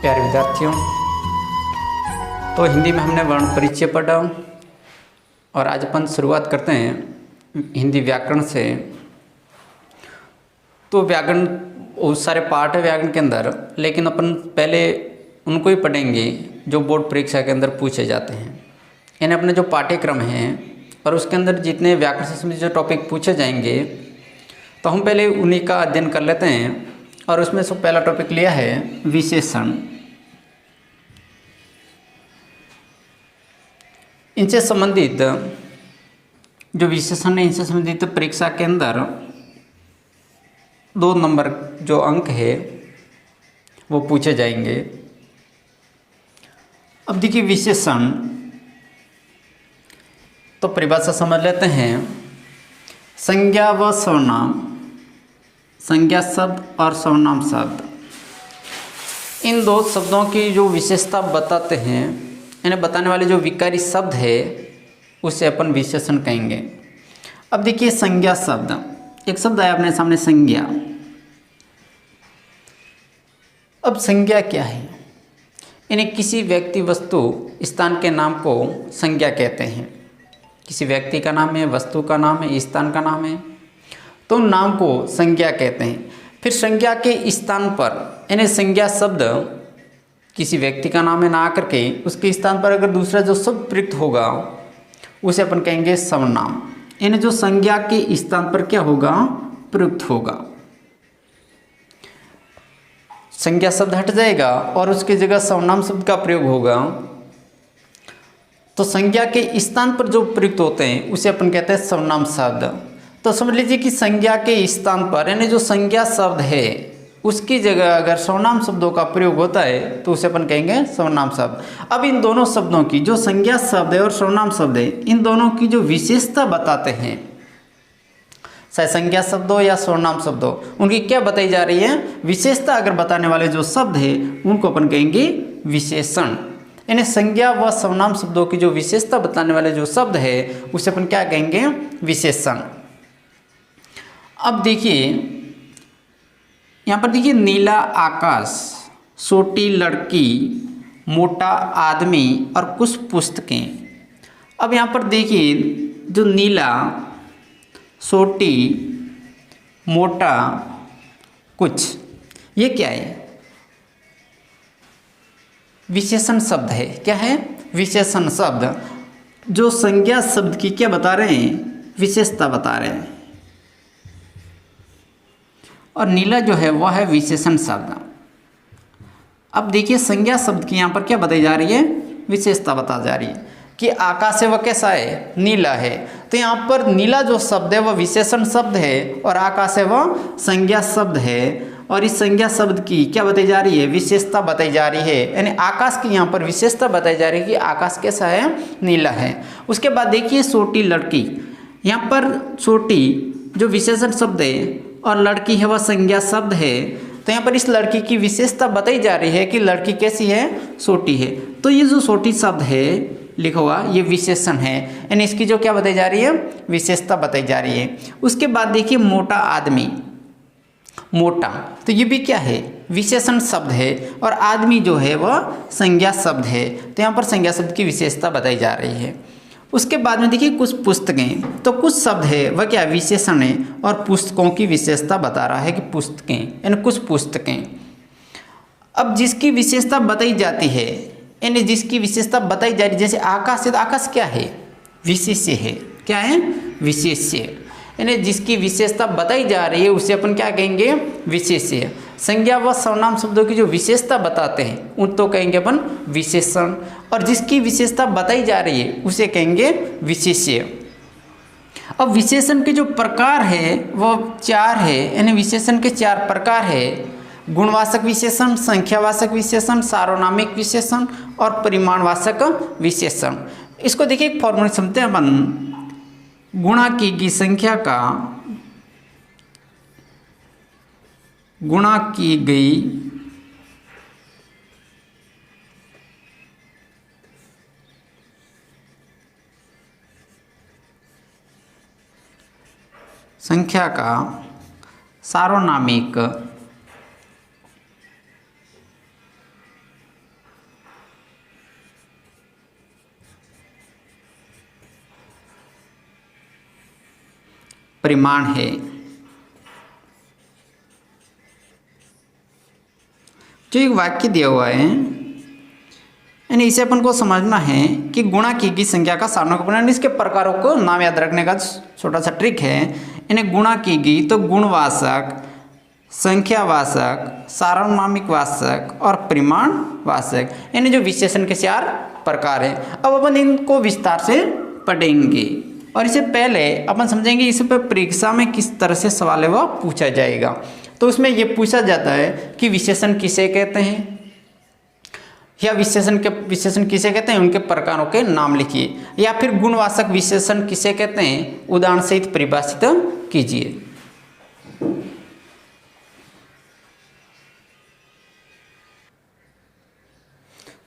प्यारे विद्यार्थियों, तो हिंदी में हमने वर्ण परिचय पढ़ा और आज अपन शुरुआत करते हैं हिंदी व्याकरण से। तो व्याकरण बहुत सारे पार्ट है व्याकरण के अंदर, लेकिन अपन पहले उनको ही पढ़ेंगे जो बोर्ड परीक्षा के अंदर पूछे जाते हैं। यानी अपने जो पाठ्यक्रम हैं और उसके अंदर जितने व्याकरण से संबंधित जो टॉपिक पूछे जाएंगे तो हम पहले उन्हीं का अध्ययन कर लेते हैं। और उसमें से पहला टॉपिक लिया है विशेषण। इनसे संबंधित जो विशेषण है, इनसे संबंधित परीक्षा के अंदर 2 नंबर जो अंक है वो पूछे जाएंगे। अब देखिए विशेषण, तो परिभाषा समझ लेते हैं। संज्ञा व सर्वनाम, संज्ञा शब्द और सर्वनाम शब्द, इन 2 शब्दों की जो विशेषता बताते हैं, इन्हें बताने वाले जो विकारी शब्द है उसे अपन विशेषण कहेंगे। अब देखिए संज्ञा शब्द, एक शब्द आया अपने सामने संज्ञा। अब संज्ञा क्या है? इन्हें किसी व्यक्ति, वस्तु, स्थान के नाम को संज्ञा कहते हैं। किसी व्यक्ति का नाम है, वस्तु का नाम है, स्थान का नाम है, तो नाम को संज्ञा कहते हैं। फिर संज्ञा के स्थान पर, यानी संज्ञा शब्द किसी व्यक्ति का नाम है ना आकर के उसके स्थान पर अगर दूसरा जो शब्द प्रयुक्त होगा उसे अपन कहेंगे सर्वनाम। यानी जो संज्ञा के स्थान पर क्या होगा? प्रयुक्त होगा। संज्ञा शब्द हट जाएगा और उसकी जगह सर्वनाम शब्द का प्रयोग होगा, तो संज्ञा के स्थान पर जो प्रयुक्त होते हैं उसे अपन कहते हैं सर्वनाम शब्द। तो समझ लीजिए कि संज्ञा के स्थान पर, यानी जो संज्ञा शब्द है उसकी जगह अगर सर्वनाम शब्दों का प्रयोग होता है तो उसे अपन कहेंगे सर्वनाम शब्द। अब इन दोनों शब्दों की, जो संज्ञा शब्द है और सर्वनाम शब्द है, इन दोनों की जो विशेषता बताते हैं, चाहे संज्ञा शब्द हो या सर्वनाम शब्द हो, उनकी क्या बताई जा रही है? विशेषता अगर बताने वाले जो शब्द है उनको अपन कहेंगे विशेषण। यानी संज्ञा व सर्वनाम शब्दों की जो विशेषता बताने वाले जो शब्द है उसे अपन क्या कहेंगे? विशेषण। अब देखिए यहाँ पर देखिए, नीला आकाश, छोटी लड़की, मोटा आदमी और कुछ पुस्तकें। अब यहाँ पर देखिए जो नीला, छोटी, मोटा, कुछ, ये क्या है? विशेषण शब्द है। क्या है? विशेषण शब्द, जो संज्ञा शब्द की क्या बता रहे हैं? विशेषता बता रहे हैं। और नीला जो है वह है विशेषण शब्द। अब देखिए संज्ञा शब्द की यहाँ पर क्या बताई जा रही है? विशेषता बता जा रही है कि आकाश है वह कैसा है? नीला है। तो यहाँ पर नीला जो शब्द है वह विशेषण शब्द है और आकाश है वह संज्ञा शब्द है। और इस संज्ञा शब्द की क्या बताई जा रही है? विशेषता बताई जा रही है। यानी आकाश की यहाँ पर विशेषता बताई जा रही है कि आकाश कैसा है? नीला है। उसके बाद देखिए छोटी लड़की, यहाँ पर छोटी जो विशेषण शब्द है और लड़की है वह संज्ञा शब्द है। तो यहाँ पर इस लड़की की विशेषता बताई जा रही है कि लड़की कैसी है? छोटी है। तो ये जो छोटी शब्द है लिखा हुआ, ये विशेषण है। यानी इसकी जो क्या बताई जा रही है? विशेषता बताई जा रही है। उसके बाद देखिए मोटा आदमी, मोटा, तो ये भी क्या है? विशेषण शब्द है और आदमी जो है वह संज्ञा शब्द है। तो यहाँ पर संज्ञा शब्द की विशेषता बताई जा रही है। उसके बाद में देखिए कुछ पुस्तकें, तो कुछ शब्द है वह क्या? विशेषण है और पुस्तकों की विशेषता बता रहा है कि पुस्तकें, यानी कुछ पुस्तकें। अब जिसकी विशेषता बताई जाती है, यानी जिसकी विशेषता बताई जा रही है, जैसे आकाश है तो आकाश क्या है? विशेष्य है। क्या है? विशेष्य। यानी जिसकी विशेषता बताई जा रही है उसे अपन क्या कहेंगे? विशेष्य। संज्ञा व सर्वनाम शब्दों की जो विशेषता बताते हैं उन तो कहेंगे अपन विशेषण, और जिसकी विशेषता बताई जा रही है उसे कहेंगे विशेष्य। अब विशेषण के जो प्रकार है वो 4 है। यानी विशेषण के 4 प्रकार है: गुणवाचक विशेषण, संख्यावाचक विशेषण, सार्वनामिक विशेषण और परिमाणवाचक विशेषण। इसको देखिए एक फॉर्मूला समझते हैं अपन। गुणा की गई संख्या का, गुणा की गई संख्या का सार्वनामिक परिमाण है। जो एक वाक्य दिया हुआ है यानी इसे अपन को समझना है कि गुणा की गई संख्या का सारणिक परिमाण, इसके प्रकारों को नाम याद रखने का छोटा सा ट्रिक है। इन्हें गुणा की गई तो गुणवाचक, संख्यावाचक, सार्वनामिकवाचक और परिमाणवाचक, यानी जो विशेषण के 4 प्रकार हैं। अब अपन इनको विस्तार से पढ़ेंगे और इससे पहले अपन समझेंगे इस पर परीक्षा में किस तरह से सवाल है वह पूछा जाएगा। तो उसमें यह पूछा जाता है कि विशेषण किसे कहते हैं या विशेषण किसे कहते हैं, उनके प्रकारों के नाम लिखिए, या फिर गुणवाचक विशेषण किसे कहते हैं उदाहरण सहित परिभाषित कीजिए।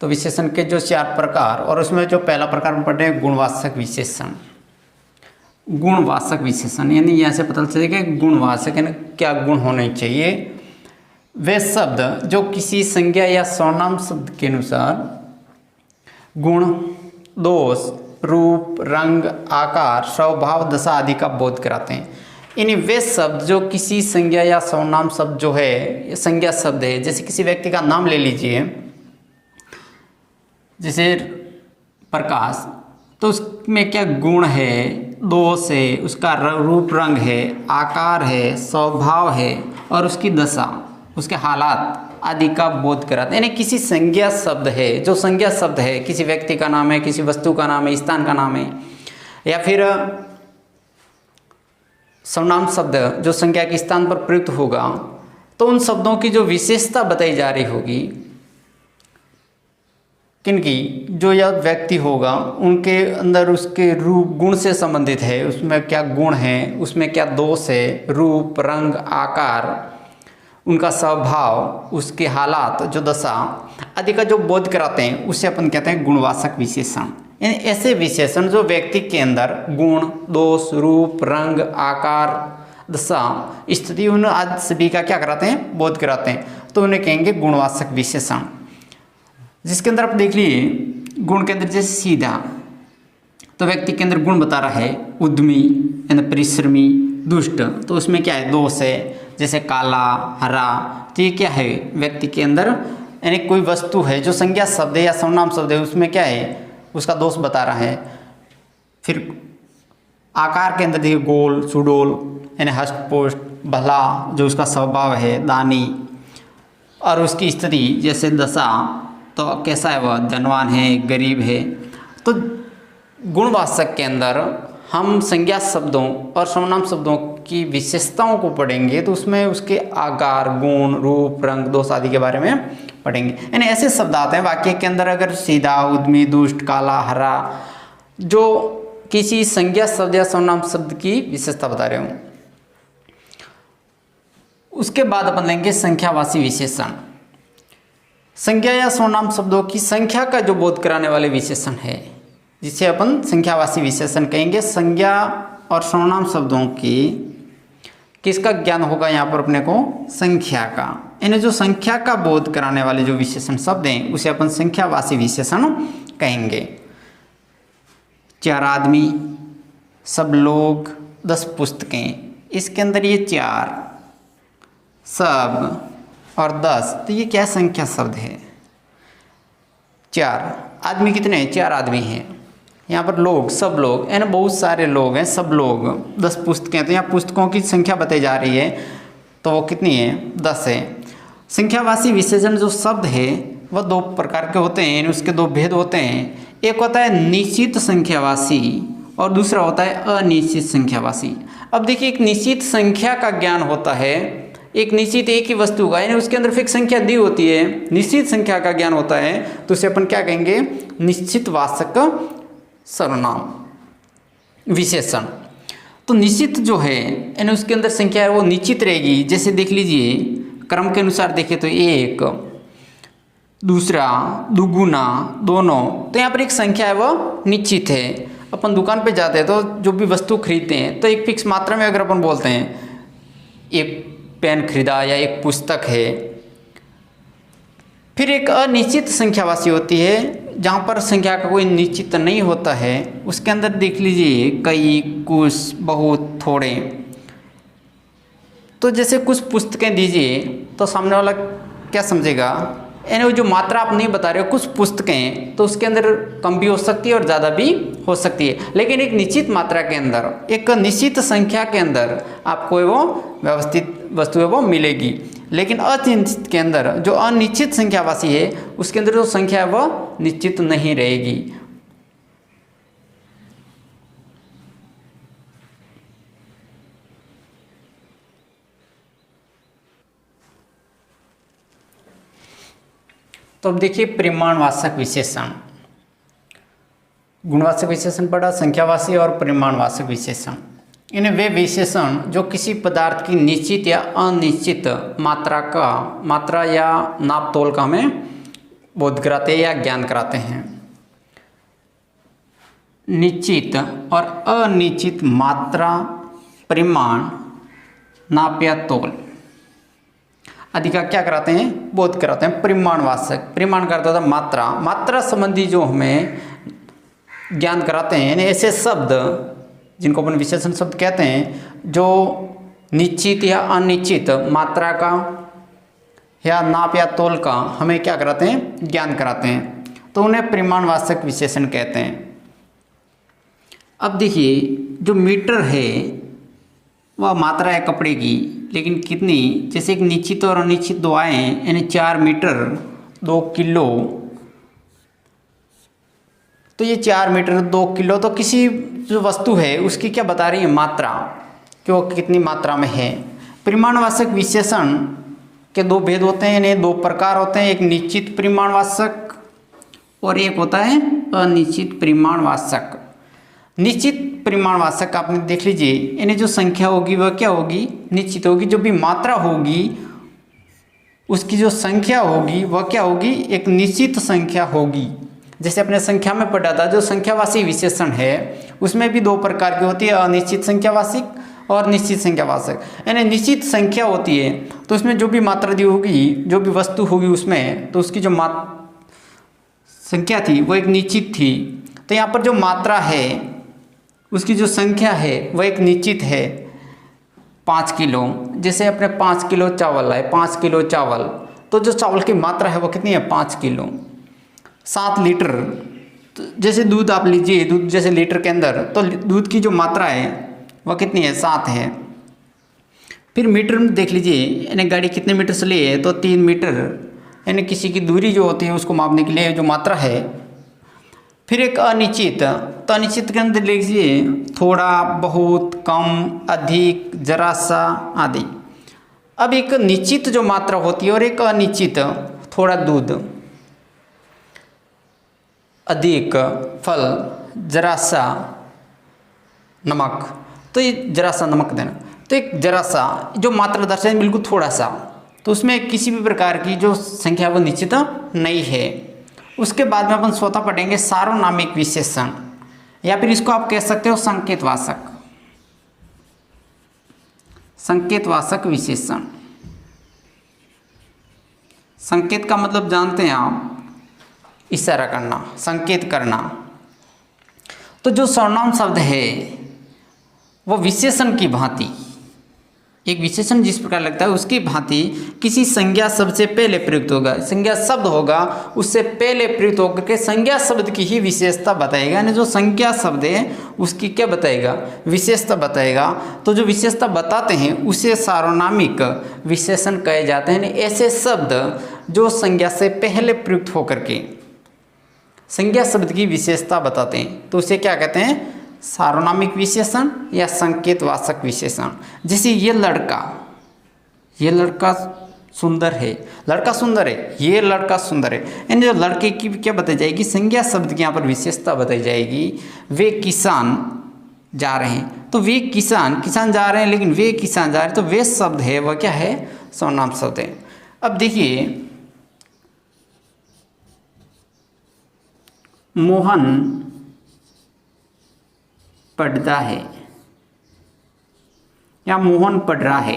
तो विशेषण के जो 4 प्रकार, और उसमें जो पहला प्रकार में पढ़े गुणवाचक विशेषण। गुणवाचक विशेषण यानी यहाँ से पता चलेगा गुणवाचक यानी क्या गुण होने चाहिए। वे शब्द जो किसी संज्ञा या सर्वनाम शब्द के अनुसार गुण, दोष, रूप, रंग, आकार, स्वभाव, दशा आदि का बोध कराते हैं। यानी वे शब्द जो किसी संज्ञा या सर्वनाम शब्द जो है, संज्ञा शब्द है, जैसे किसी व्यक्ति का नाम ले लीजिए, जैसे प्रकाश, तो उसमें क्या गुण है, दोष है, उसका रूप रंग है, आकार है, स्वभाव है और उसकी दशा, उसके हालात आदि का बोध कराते हैं। यानी किसी संज्ञा शब्द है, जो संज्ञा शब्द है, किसी व्यक्ति का नाम है, किसी वस्तु का नाम है, स्थान का नाम है, या फिर सर्वनाम शब्द जो संज्ञा के स्थान पर प्रयुक्त होगा, तो उन शब्दों की जो विशेषता बताई जा रही होगी, किनकी, जो यह व्यक्ति होगा उनके अंदर उसके रूप गुण से संबंधित है, उसमें क्या गुण है, उसमें क्या दोष है, रूप, रंग, आकार, उनका स्वभाव, उसके हालात, जो दशा आदि का जो बोध कराते हैं, उसे अपन कहते हैं गुणवाचक विशेषण। यानी ऐसे विशेषण जो व्यक्ति के अंदर गुण, दोष, रूप, रंग, आकार, दशा, स्थिति, उन आदि सभी का क्या कराते हैं, बोध कराते हैं, तो उन्हें कहेंगे गुणवाचक विशेषण। जिसके अंदर आप देख लीजिए गुण के अंदर जैसे सीधा, तो व्यक्ति के अंदर गुण बता रहा है उद्यमी यानी परिश्रमी, दुष्ट, तो उसमें क्या है, दोष है, जैसे काला, हरा, तो ये क्या है व्यक्ति के अंदर, यानी कोई वस्तु है जो संज्ञा शब्द है या सर्वनाम शब्द है, उसमें क्या है, उसका दोष बता रहा है। फिर आकार के अंदर देखिए गोल, सुडोल यानी हष्टपुष्ट, भला जो उसका स्वभाव है, दानी, और उसकी स्थिति जैसे दशा, तो कैसा है वह, धनवान है, गरीब है। तो गुणवाचक के अंदर हम संज्ञा शब्दों और सर्वनाम शब्दों की विशेषताओं को पढ़ेंगे, तो उसमें उसके आकार, गुण, रूप, रंग, दोष आदि के बारे में पढ़ेंगे। यानी ऐसे शब्द आते हैं वाक्य के अंदर, अगर सीधा, उद्यमी, दुष्ट, काला, हरा, जो किसी संज्ञा शब्द या सर्वनाम शब्द की विशेषता बता रहे हूँ। उसके बाद अपन लेंगे संख्यावाची विशेषण। संज्ञा या सर्वनाम शब्दों की संख्या का जो बोध कराने वाले विशेषण है, जिसे अपन संख्यावाची विशेषण कहेंगे। संज्ञा और सर्वनाम शब्दों की किसका ज्ञान होगा यहाँ पर अपने को, संख्या का। यानी जो संख्या का बोध कराने वाले जो विशेषण शब्द हैं उसे अपन संख्यावाची विशेषण कहेंगे। 4 आदमी, सब लोग, 10 पुस्तकें, इसके अंदर ये 4, सब और 10, तो ये क्या संख्या शब्द है। 4 आदमी कितने हैं, 4 आदमी हैं। यहाँ पर लोग, सब लोग, यानी बहुत सारे लोग हैं, सब लोग, 10 पुस्तकें, तो यहाँ पुस्तकों की संख्या बताई जा रही है, तो वो कितनी है, 10 है। संख्यावाची विशेषण जो शब्द है वह 2 प्रकार के होते हैं, यानी उसके 2 भेद होते हैं। एक होता है निश्चित संख्यावाची और दूसरा होता है अनिश्चित संख्यावाची। अब देखिए, एक निश्चित संख्या का ज्ञान होता है, एक निश्चित एक ही वस्तु का, यानी उसके अंदर फिक्स संख्या दी होती है, निश्चित संख्या का ज्ञान होता है, तो उसे अपन क्या कहेंगे, निश्चितवाचक सर्वनाम विशेषण। तो निश्चित जो है यानी उसके अंदर संख्या है वो निश्चित रहेगी। जैसे देख लीजिए क्रम के अनुसार देखें तो 1, दूसरा, दुगुना, दोनों, तो यहाँ पर एक संख्या है वो निश्चित है। अपन दुकान पे जाते हैं तो जो भी वस्तु खरीदते हैं तो एक फिक्स मात्रा में अगर अपन बोलते हैं, एक पेन खरीदा या एक पुस्तक है। फिर एक अनिश्चित संख्यावाची होती है जहाँ पर संख्या का कोई निश्चित नहीं होता है, उसके अंदर देख लीजिए कई, कुछ, बहुत, थोड़े, तो जैसे कुछ पुस्तकें दीजिए तो सामने वाला क्या समझेगा, यानी वो जो मात्रा आप नहीं बता रहे हो, कुछ पुस्तकें तो उसके अंदर कम भी हो सकती है और ज़्यादा भी हो सकती है, लेकिन एक निश्चित मात्रा के अंदर, एक निश्चित संख्या के अंदर आपको वो व्यवस्थित वस्तु है वो मिलेगी। लेकिन अनिश्चित के अंदर जो अनिश्चित संख्यावासी है उसके अंदर जो संख्या है वो निश्चित नहीं रहेगी। तो अब देखिए परिमाणवाचक विशेषण, गुणवाचक विशेषण पढ़ा, संख्यावाची और परिमाणवाचक विशेषण। इन्हें वे विशेषण जो किसी पदार्थ की निश्चित या अनिश्चित मात्रा या नाप तोल का हमें बोध कराते हैं या ज्ञान कराते हैं। निश्चित और अनिश्चित मात्रा, परिमाण, नाप या तोल आदि का क्या कराते हैं, बोध कराते हैं। परिमाणवाचक, परिमाण करता था मात्रा संबंधी जो हमें ज्ञान कराते हैं, यानी ऐसे शब्द जिनको अपन विशेषण शब्द कहते हैं, जो निश्चित या अनिश्चित मात्रा का या नाप या तोल का हमें क्या कराते हैं, ज्ञान कराते हैं, तो उन्हें परिमाणवाचक विशेषण कहते हैं। अब देखिए जो मीटर है वह मात्रा है कपड़े की, लेकिन कितनी, जैसे एक निश्चित और अनिश्चित दो आए, यानी 4 मीटर 2 किलो, तो ये 4 मीटर 2 किलो तो किसी जो वस्तु है उसकी क्या बता रही है, मात्रा, कि वो कितनी मात्रा में है। परिमाणवाचक विशेषण के दो भेद होते हैं, यानी 2 प्रकार होते हैं, एक निश्चित परिमाणवाचक और एक होता है अनिश्चित परिमाणवाचक। निश्चित परिमाणवाचक आपने देख लीजिए, यानी जो संख्या होगी वह क्या होगी, निश्चित होगी। जो भी मात्रा होगी उसकी जो संख्या होगी वह क्या होगी, एक निश्चित संख्या होगी। जैसे अपने संख्या में पढ़ा था, जो संख्यावाची विशेषण है उसमें भी 2 प्रकार की होती है, अनिश्चित संख्यावाचक और निश्चित संख्यावाचक। यानी निश्चित संख्या होती है तो उसमें जो भी मात्रा दी होगी, जो भी वस्तु होगी उसमें, तो उसकी जो संख्या थी वो एक निश्चित थी। तो यहाँ पर जो मात्रा है उसकी जो संख्या है वह एक निश्चित है, 5 किलो। जैसे अपने 5 किलो चावल है, 5 किलो चावल, तो जो चावल की मात्रा है वो कितनी है, 5 किलो। 7 लीटर, तो जैसे दूध आप लीजिए, दूध जैसे लीटर के अंदर, तो दूध की जो मात्रा है वह कितनी है, 7 है। फिर मीटर में देख लीजिए, यानी गाड़ी कितने मीटर चली है, तो 3 मीटर, यानी किसी की दूरी जो होती है उसको मापने के लिए जो मात्रा है। फिर एक अनिश्चित, तो अनिश्चित के अंदर लीजिए थोड़ा, बहुत, कम, अधिक, जरा सा आदि। अब एक निश्चित जो मात्रा होती है और एक अनिश्चित, थोड़ा दूध, अधिक फल, जरा सा नमक, तो ये जरा सा नमक देना, तो एक जरा सा जो मात्रा दर्शाए बिल्कुल थोड़ा सा, तो उसमें किसी भी प्रकार की जो संख्या वो निश्चित नहीं है। उसके बाद में अपन स्वतः पढ़ेंगे सार्वनामिक विशेषण, या फिर इसको आप कह सकते हो संकेतवाचक, संकेतवाचक विशेषण। संकेत का मतलब जानते हैं आप, इशारा करना, संकेत करना। तो जो सर्वनाम शब्द है वो विशेषण की भांति, एक विशेषण जिस प्रकार लगता है उसकी भांति किसी संज्ञा शब्द से पहले प्रयुक्त होगा। संज्ञा शब्द होगा उससे पहले प्रयुक्त होकर के संज्ञा शब्द की ही विशेषता बताएगा, यानी जो संज्ञा शब्द है उसकी क्या बताएगा, विशेषता बताएगा। तो जो विशेषता बताते हैं उसे सार्वनामिक विशेषण कहे जाते हैं। ऐसे शब्द जो संज्ञा से पहले प्रयुक्त होकर के संज्ञा शब्द की विशेषता बताते हैं तो उसे क्या कहते हैं, सार्वनामिक विशेषण या संकेतवाचक विशेषण। जैसे ये लड़का सुंदर है, लड़का सुंदर है, ये लड़का सुंदर है, यानी जो लड़के की क्या बताई जाएगी, संज्ञा शब्द की यहाँ पर विशेषता बताई जाएगी। वे किसान जा रहे हैं, तो वे किसान जा रहे हैं, लेकिन वे किसान जा रहे हैं, तो वे शब्द है वह क्या है, सर्वनाम शब्द है। अब देखिए मोहन पढ़ता है या मोहन पढ़ रहा है।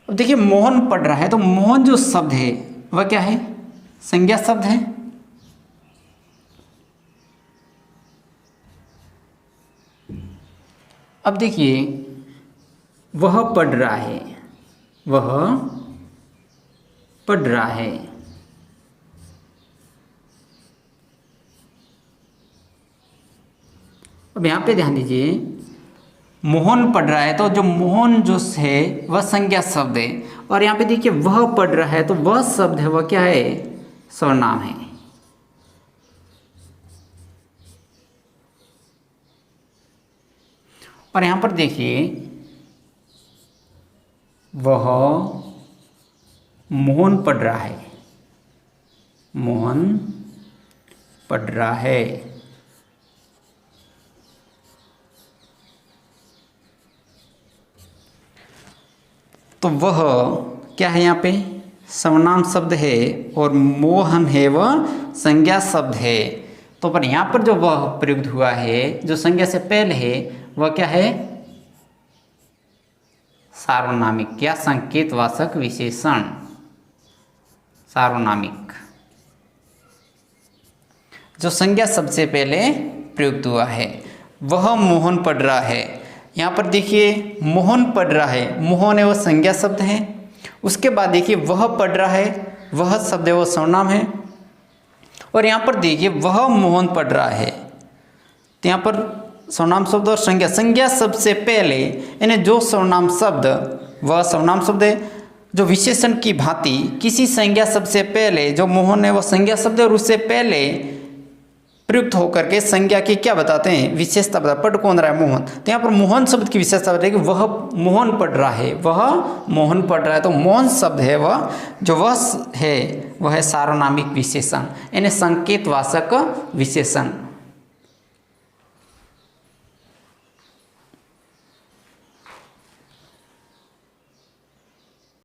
अब देखिए मोहन पढ़ रहा है, तो मोहन जो शब्द है वह क्या है, संज्ञा शब्द है। अब देखिए वह पढ़ रहा है, वह पढ़ रहा है। अब यहाँ पे ध्यान दीजिए, मोहन पढ़ रहा है तो जो मोहन जो है वह संज्ञा शब्द है, और यहाँ पे देखिए वह पढ़ रहा है तो वह शब्द है, वह क्या है, सर्वनाम है। और यहाँ पर देखिए वह मोहन पढ़ रहा है, मोहन पढ़ रहा है। तो वह क्या है, यहाँ पे सर्वनाम शब्द है और मोहन है वह संज्ञा शब्द है। तो पर यहाँ पर जो वह प्रयुक्त हुआ है जो संज्ञा से पहले है वह क्या है, सार्वनामिक या संकेतवाचक विशेषण, सार्वनामिक, जो संज्ञा शब्द से पहले प्रयुक्त हुआ है। वह मोहन पढ़ रहा है, यहाँ पर देखिए मोहन पढ़ रहा है, मोहन है वह संज्ञा शब्द है। उसके बाद देखिए वह पढ़ रहा है, वह शब्द है वह सर्वनाम है। और यहाँ पर देखिए वह मोहन पढ़ रहा है, तो यहाँ पर सर्वनाम शब्द और संज्ञा, संज्ञा शब्द से पहले यानी जो सर्वनाम शब्द वह सर्वनाम शब्द है, जो विशेषण की भांति किसी संज्ञा शब्द से पहले, जो मोहन है वह संज्ञा शब्द है और उससे पहले प्रयुक्त होकर के संज्ञा की क्या बताते हैं, विशेषता बताते, पढ़ कौन रहा है, मोहन। तो यहाँ पर मोहन शब्द की विशेषता बताए कि वह मोहन पढ़ रहा है, वह मोहन पढ़ रहा है। तो मोहन शब्द है वह, जो वह है वह है सार्वनामिक विशेषण यानी संकेतवाचक विशेषण।